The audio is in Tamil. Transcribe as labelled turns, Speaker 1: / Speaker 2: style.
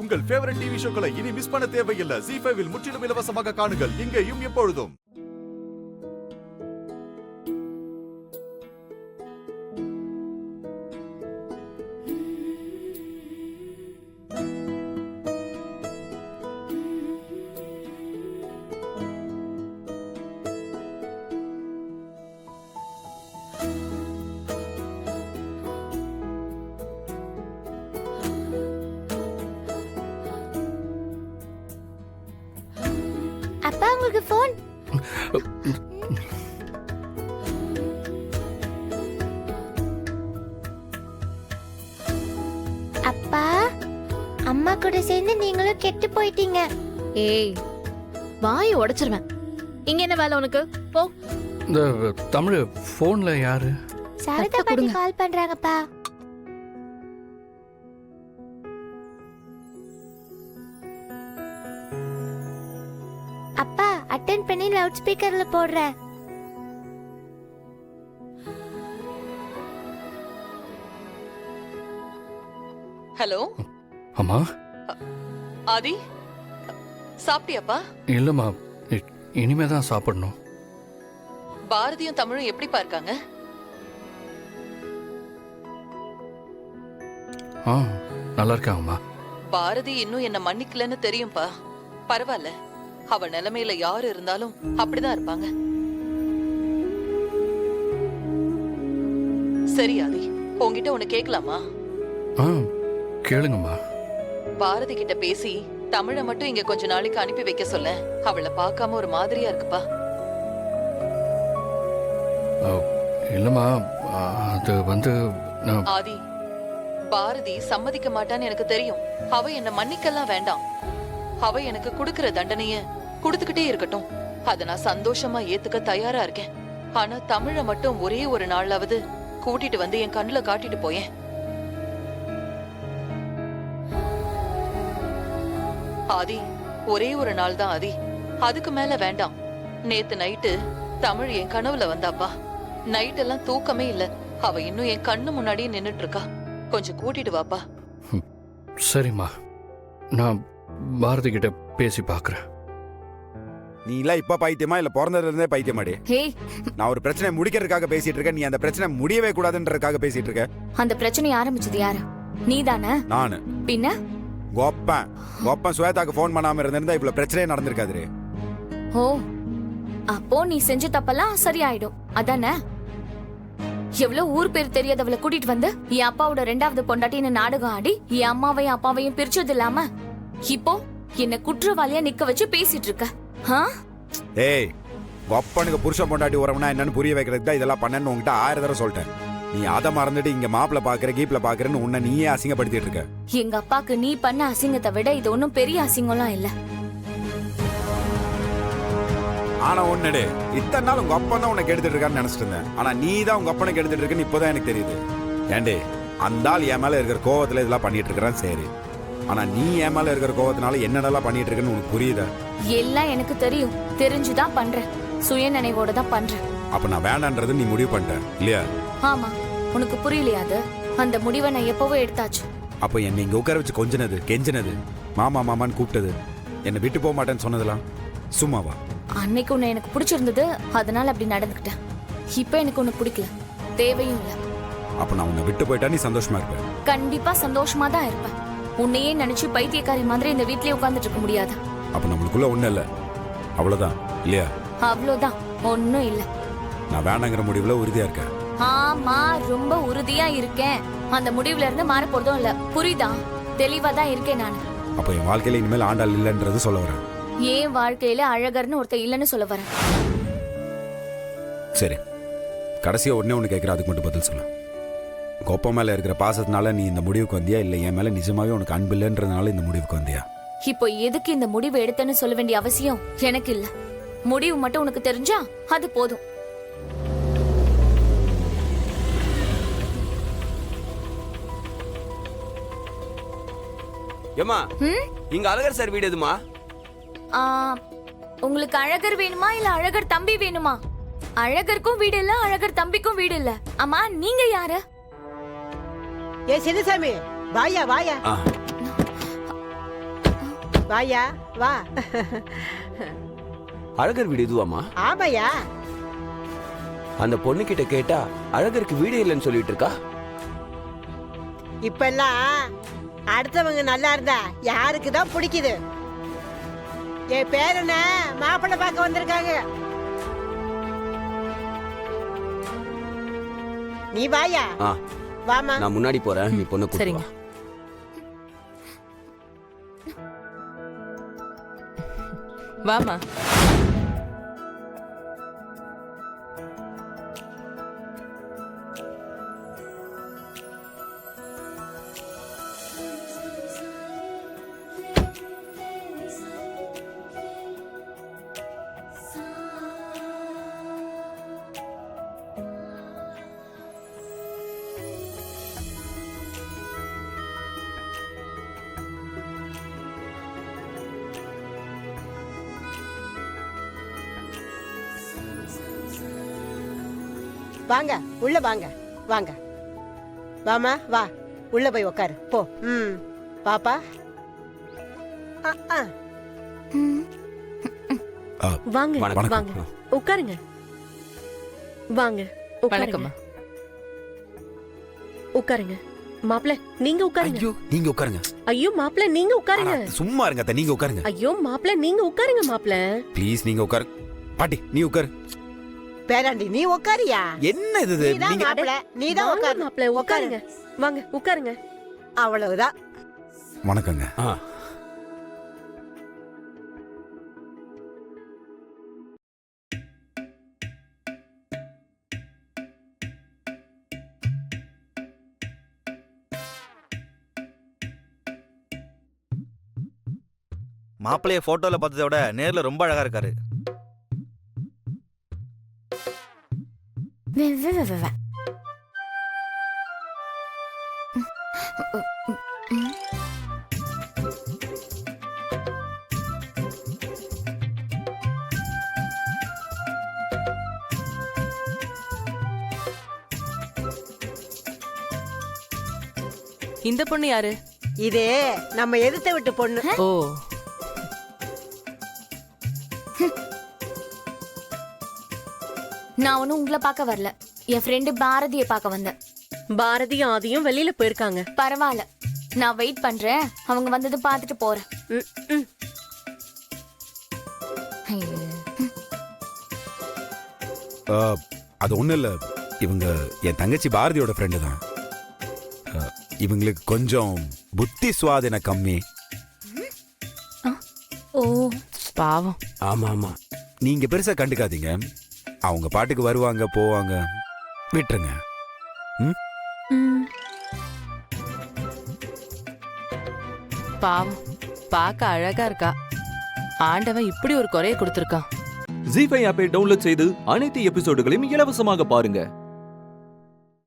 Speaker 1: உங்கள் ஃபேவரட் டிவி ஷோக்களை இனி மிஸ் பண்ண தேவையில்லை. ZEE5 இல் முற்றிலும் இலவசமாக காணுங்கள். இங்கேயும் எப்பொழுதும்.
Speaker 2: அப்பா உங்களுக்கு போன். அப்பா அம்மா கூட சேர்ந்து நீங்களும் கெட்டு போயிட்டீங்க.
Speaker 3: ஏய் வாயை உடைச்சிருவேன். இங்க என்ன வேலை உனக்கு? போ.
Speaker 4: இந்த தமிழ் போன்ல யாரு?
Speaker 2: சாரதா பாட்டி கால் பண்றாங்கப்பா. அப்பா அட்டெண்ட் பண்ணி லவுட் ஸ்பீக்கர்ல போடுறேன்.
Speaker 5: ஹலோ
Speaker 4: அம்மா.
Speaker 5: ஆதி, சாப்பிட்டியாப்பா?
Speaker 4: இல்லம்மா, இனிமே தான் சாப்பிடணும்.
Speaker 5: பாரதியும் தமிழும் எப்படிப்பா இருக்காங்க?
Speaker 4: நல்லா இருக்காங்கம்மா.
Speaker 5: பாரதி இன்னும் என்ன மன்னிக்கலன்னு தெரியும்பா. பரவாயில்ல, அவ நிலைமையில யாரு இருந்தாலும் அப்படிதான் இருப்பாங்க. சரி ஆதி, உன்கிட்ட ஒண்ணு கேட்கலாமா?
Speaker 4: கேளுங்கம்மா.
Speaker 5: பாரதி கிட்ட பேசி தமிழை மட்டும் இங்க கொஞ்ச நாளைக்கு அனுப்பி வைக்க சொல்ல. அவளை பார்க்காம ஒரு மாதிரியா இருக்குப்பா.
Speaker 4: இல்லம்மா, அது வந்து
Speaker 5: ஆதி, பாரதி சம்மதிக்க மாட்டான்னு எனக்கு தெரியும். அவ என்ன மன்னிக்கலாம் வேண்டாம். அவ எனக்கு குடுக்கிற தண்டனைய குடுத்துக்கிட்டே இருக்கட்டும். அத நான் சந்தோஷமா ஏத்துக்க தயாரா இருக்கேன். ஆனா தமிழை மட்டும் ஒரே ஒரு நாளாவது கூட்டிட்டு வந்து என் கண்ணுல காட்டிட்டு போயேன். ஆதி, ஒரே ஒரு நாள் தான் ஆதி, அதுக்கு மேல வேண்டாம். நேத்து நைட்டு தமிழ் என் கனவுல வந்தாப்பா. நைட் எல்லாம் தூக்கமே இல்ல. அவ இன்னும் என் கண்ணு முன்னாடியே நின்னுட்டு இருக்கா. கொஞ்சம் கூட்டிட்டு வாப்பா.
Speaker 4: சரிம்மா, நான் பாரதி கிட்ட பேசி பாக்குறேன்.
Speaker 6: நீ எல்லாம் இப்ப பைத்தியமா இல்ல பிறந்ததுல இருந்தே பைத்தியமாடி? நான் ஒரு பிரச்சனை முடிக்கிறதுக்காக பேசிட்டு இருக்கேன். நீ அந்த பிரச்சனை முடியவே கூடாதுன்றதுக்காக பேசிட்டு இருக்க.
Speaker 3: அந்த பிரச்சனை ஆரம்பிச்சது யாரு? நீதானே?
Speaker 6: நானு.
Speaker 3: பின்ன
Speaker 6: கோப்பன் சுவேதாக்கு போன் பண்ணாம இருந்திருந்தா இவ்வளவு பிரச்சனையே நடந்திருக்காது.
Speaker 3: ஓ, அப்போ நீ செஞ்ச தப்பெல்லாம் சரியாயிடும் அதானே? எவ்வளவு ஊர் பேர் தெரியாதவளை கூட்டிட்டு வந்து என் அப்பாவோட 2வது பொண்டாட்டின்னு நாடகம் ஆடி என் அம்மாவையும் அப்பாவையும் பிரிச்சது இல்லாம இப்போ என்ன குற்றவாளியா நிக்க வச்சு பேசிட்டு இருக்க.
Speaker 6: ஏய், கோப்பனுக்கு புருஷன் பொண்டாட்டி உறவுனா என்னன்னு புரிய வைக்கிறதுக்கு தான் இதெல்லாம் பண்ணேன்னு உங்ககிட்ட 1000 தடவை சொல்லிட்டேன். நீ அதை மறந்துட்டு இங்க மாப்பிள்ள பாக்குற கீப்ல பாக்குறேன்னு உன்னை நீயே அசிங்கப்படுத்திட்டு இருக்க.
Speaker 3: எங்க அப்பாக்கு நீ பண்ண அசிங்கத்தை விட இது ஒன்னும் பெரிய அசிங்கம்லாம் இல்ல.
Speaker 6: ஆனா ஒண்ணுடு, இத்தனை நாள் உங்க அப்பா தான் உனக்கு எடுத்துட்டு இருக்கான்னு நினைச்சிட்டு இருந்தேன். ஆனா நீ தான் உங்க அப்பனுக்கு எடுத்துட்டு இருக்குன்னு இப்பதான் எனக்கு தெரியுது. ஏண்டே, அந்த ஆள் என் மேல இருக்கிற கோவத்துல இதெல்லாம் பண்ணிட்டு இருக்கிறான் சரி. ஆனா நீ என் மேல இருக்கிற கோவத்தினால என்னென்னலாம் பண்ணிட்டு இருக்குன்னு உனக்கு புரியுதா?
Speaker 3: எல்லாம் எனக்கு தெரியும். தெரிஞ்சுதான் பண்றேன். சுய நினைவோட தான் பண்றேன்.
Speaker 6: அப்ப நான் வேண்டான்றது நீ முடிவு பண்ணிட்ட இல்லையா?
Speaker 3: ஆமா, உனக்கு புரியலையா? அது அந்த முடிவை நான் எப்பவோ எடுத்தாச்சு.
Speaker 6: அப்ப என்னை இங்க உட்கார வச்சு கொஞ்சினது, கெஞ்சினது, மாமா மாமான்னு கூப்பிட்டது, என்னை விட்டு போக மாட்டேன்னு சொன்னதெல்லாம் சும்மாவா?
Speaker 3: அன்னைக்கு உன்னை எனக்கு பிடிச்சிருந்தது, அதனால அப்படி நடந்துக்கிட்டேன். இப்ப எனக்கு உன்னை பிடிக்கல, தேவையும் இல்ல.
Speaker 6: அப்ப நான் உன்னை விட்டு போயிட்டா நீ சந்தோஷமா இருப்ப?
Speaker 3: கண்டிப்பா சந்தோஷமா தான் இருப்பேன். உன்னையே நினைச்சு பைத்தியக்காரி மாதிரி இந்த வீட்லயே உட்கார்ந்துட்டு இருக்க முடியாது.
Speaker 6: அப்ப நம்மளுக்குள்ள ஒண்ணு இல்ல, அவ்வளவுதான் இல்லையா?
Speaker 3: அவ்வளவுதான், ஒன்னும் இல்ல.
Speaker 6: நான் வேணாங்கிற முடிவுல உறுதியா இருக்கேன்.
Speaker 3: ஆமா, ரொம்ப உறுதியா இருக்கேன். அந்த முடிவுல இருந்து மாற போறதும் இல்ல, புரியுதா? தெளிவா தான் இருக்கேன் நான்.
Speaker 6: அப்ப என் வாழ்க்கையில இனிமேல் ஆண்டாள் இல்லன்றது சொல்ல வரேன்.
Speaker 3: ஏன் வாழ்க்கையில அழகர்னு ஒருத்தர் இல்லன்னு சொல்ல வரேன்.
Speaker 6: சரி, கடைசியா உடனே ஒண்ணு கேட்கிறேன், அதுக்கு மட்டும் பதில் சொல்லு. கோப்பா மேல இருக்கிற பாசத்தினால நீ இந்த முடிவுக்கு வந்தியா, இல்ல என் மேல நிஜமாவே உனக்கு அன்பு இல்லைன்றதுனால இந்த முடிவுக்கு வந்தியா?
Speaker 3: இப்போ எதுக்கு இந்த முடிவு எடுத்தேன்னு சொல்ல வேண்டிய அவசியம் எனக்கு இல்ல. முடிவு மட்டும் உனக்கு தெரிஞ்சா அது போதும்.
Speaker 7: ஏமா, இங்க அழகர் சார் வீடு எதுமா?
Speaker 3: உங்களுக்கு அழகர் வேணுமா இல்ல அழகர் தம்பி வேணுமா? அழகருக்கும் வீடு இல்ல, அழகர் தம்பிக்கும் வீடு இல்ல. அம்மா, நீங்க யாரு?
Speaker 8: ஏ சின்னசாமி, வாயா வாயா. வாயா வா.
Speaker 7: அழகர் வீடு இதுவாமா?
Speaker 8: ஆமாயா.
Speaker 7: அந்த பொண்ணு கிட்ட கேட்டா அழகருக்கு வீடு இல்லைன்னு சொல்லிட்டு இருக்கா.
Speaker 8: இப்பெல்லாம் அடுத்தவங்க நல்லா இருந்தா யாருக்கு தான் பிடிக்குது. என் பேரன மாப்பிள்ளை பார்க்க வந்திருக்காங்க. நீ வாயா.
Speaker 7: ஆ,
Speaker 8: வாமா.
Speaker 7: நான் முன்னாடி போறேன், நீ பொண்ணு கூட்டிட்டு
Speaker 9: சரிங்க.
Speaker 7: வா.
Speaker 9: வாமா.
Speaker 8: வாங்க உள்ள வாங்க. வாங்க வாமா வா. உள்ள போய் உட்காரு போ. பாப்பா.
Speaker 10: வாங்க
Speaker 6: வணக்கம்.
Speaker 10: வாங்க உட்காருங்க. வாங்க
Speaker 9: வணக்கம்மா.
Speaker 10: உட்காருங்க. மாப்பிள்ள நீங்க உட்காருங்க.
Speaker 6: ஐயோ நீங்க உட்காருங்க.
Speaker 10: ஐயோ மாப்பிள்ள நீங்க உட்காருங்க.
Speaker 6: அட, சும்மா இருங்க அத்தை, நீங்க உட்காருங்க.
Speaker 10: ஐயோ மாப்பிள்ள நீங்க உட்காருங்க. மாப்பிள்ள
Speaker 6: ப்ளீஸ் நீங்க உட்காரு. பாட்டி நீ உட்காரு.
Speaker 8: பேராண்டி நீ உட்காரியா?
Speaker 6: என்ன இது
Speaker 8: நீதான்
Speaker 6: நீங்க
Speaker 8: மாப்பிள்ளை, நீதான்
Speaker 10: வாங்க
Speaker 8: உட்காரு.
Speaker 10: மாப்பிள்ள உட்காருங்க. வாங்க உட்காருங்க.
Speaker 8: அவ்வளவுதான்.
Speaker 6: வணக்கங்க.
Speaker 7: ஆ,
Speaker 11: மாப்பிள்ளைய போட்டோல பார்த்ததை விட நேர்ல ரொம்ப அழகா இருக்காரு.
Speaker 3: வே, வே, வே, வே, வே.
Speaker 9: இந்த பொண்ணு யாரு?
Speaker 8: இது நம்ம எதிர்த்த விட்டு பொண்ணு.
Speaker 9: ஓ,
Speaker 3: நான் ஒன்னும் உங்களை பார்க்க வரல, என் ஃப்ரெண்டு பாரதியை பார்க்க வந்தேன்.
Speaker 10: பாரதியும் ஆதியும் வெளியில போயிருக்காங்க.
Speaker 3: பரவாயில்ல, நான் வெயிட் பண்றேன். அவங்க வந்தது பார்த்துட்டு போறேன்.
Speaker 10: ம், ம்.
Speaker 3: ஐயோ.
Speaker 6: அது ஒண்ணும் இல்ல, இவங்க என் தங்கச்சி பாரதியோட ஃப்ரெண்டு தான். இவங்களுக்கு கொஞ்சம் புத்தி சுவாதீன கம்மி.
Speaker 9: ஓ பாவம்.
Speaker 6: ஆமா ஆமா, நீங்க பெருசா கண்டுக்காதீங்க. அவங்க பாட்டுக்கு வருவாங்க போவாங்க, விட்டுருங்க.
Speaker 9: பாவம், பார்க்க அழகா இருக்கா. ஆண்டவன் இப்படி ஒரு குறைய கொடுத்திருக்கான்.
Speaker 12: ஜீ5 ஆப்பை டவுன்லோட் செய்து அனைத்து எபிசோடுகளையும் இலவசமாக பாருங்க.